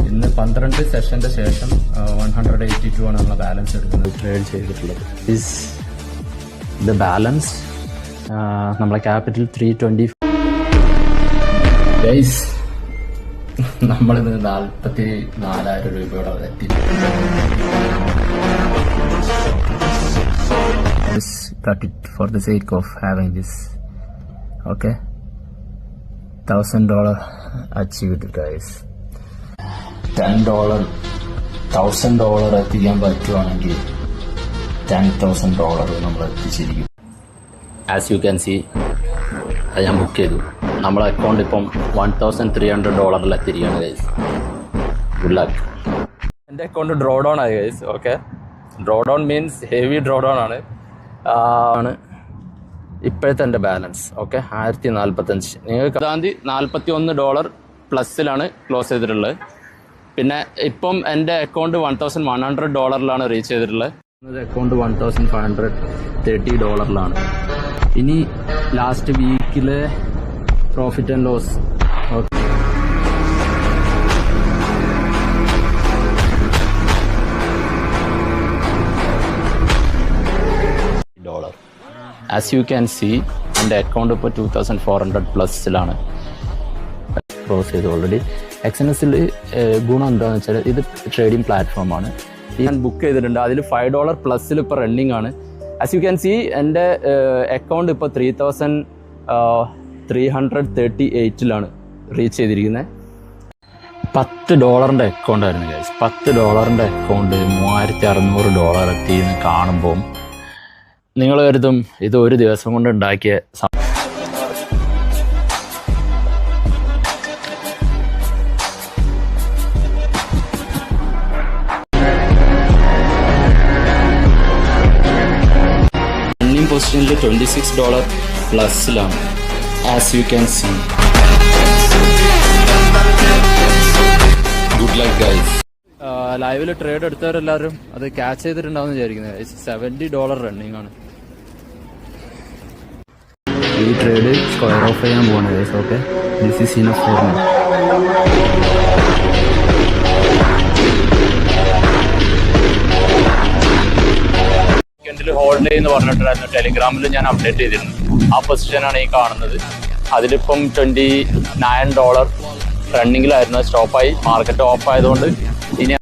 ഇന്ന് 12 സെഷന്റെ ശേഷം 182 ആണ് നമ്മൾ ബാലൻസ് എടുക്കുന്നത്. ട്രേഡ് ചെയ്തിട്ടുള്ളത് ഇത് ബാലൻസ് നമ്മളെ ക്യാപിറ്റൽ 320. ഗൈസ്, നമ്മളിന്ന് 44,000 രൂപയോടെ എത്തി. Cut it for the sake of having this. Okay, $1,000 achieved, guys. $10, $1,000 എത്തിക്കാൻ പറ്റുവാണെങ്കിൽ $10,000 നമ്മൾ എത്തിച്ചിരിക്കും. ആസ് യു ക്യാൻ സി, അത് ഞാൻ ബുക്ക് ചെയ്തു. നമ്മളെ അക്കൗണ്ട് ഇപ്പം $1,300 എത്തിയിരിക്കുകയാണ് ഗൈസ്. Good luck. എൻ്റെ അക്കൗണ്ട് ഡ്രോ ഡൗൺ ആയി guys. Okay, draw down means heavy draw down ആണ് ഇപ്പോഴത്തെ എൻ്റെ ബാലൻസ്. ഓക്കെ, 1045. നിങ്ങൾക്ക് $41 പ്ലസ്സിലാണ് ക്ലോസ് ചെയ്തിട്ടുള്ളത്. പിന്നെ ഇപ്പം എൻ്റെ അക്കൗണ്ട് $1,100 റീച്ച് ചെയ്തിട്ടുള്ളത്. അക്കൗണ്ട് $1,530 ഇനി ലാസ്റ്റ് വീക്കിലെ profit and loss. Okay, as you can see എൻ്റെ അക്കൗണ്ട് ഇപ്പോൾ 2,400 പ്ലസ്സിലാണ് ക്ലോസ് ചെയ്ത് ഓൾറെഡി. XNSൽ ഗുണം എന്താണെന്ന് വെച്ചാൽ ഇത് ട്രേഡിംഗ് പ്ലാറ്റ്ഫോമാണ്. ഞാൻ ബുക്ക് ചെയ്തിട്ടുണ്ട്. അതിൽ $5 പ്ലസ്സിൽ ഇപ്പോൾ റണ്ണിങ് ആണ്. ആസ് യു ക്യാൻ സി എൻ്റെ അക്കൗണ്ട് ഇപ്പോൾ 3,338 റീച്ച് ചെയ്തിരിക്കുന്നത്. $10 അക്കൗണ്ട് ആയിരുന്നു ഗൈസ്. $10 അക്കൗണ്ട് $3,600 എത്തിയെന്ന് കാണുമ്പം നിങ്ങൾ കരുതും ഇത് ഒരു ദിവസം കൊണ്ട് ഉണ്ടാക്കിയ റണ്ണിങ് പൊസിഷനിൽ $26 പ്ലസ്സിലാണ്. As you can see. Good luck guys. ലൈവിൽ ട്രേഡ് എടുത്തവരെല്ലാവരും അത് ക്യാച്ച് ചെയ്തിട്ടുണ്ടാവും വിചാരിക്കുന്നത്. $70 റണ്ണിങ് ആണ്. ഈ ട്രേഡ് സ്ക്വയർ ഓഫ് ചെയ്യാൻ പോവാണ് guys. Okay, this is enough for me. സെക്കൻഡിൽ ഹോൾഡ് ചെയ്യുന്ന പറഞ്ഞിട്ടുണ്ടായിരുന്നു. ടെലിഗ്രാമിൽ ഞാൻ അപ്ഡേറ്റ് ചെയ്തിരുന്നു. ആ പൊസിഷനാണ് ഈ കാണുന്നത്. അതിലിപ്പം $29 റണ്ണിങ്ങിലായിരുന്നു. സ്റ്റോപ്പായി. മാർക്കറ്റ് ഓഫ് ആയതുകൊണ്ട്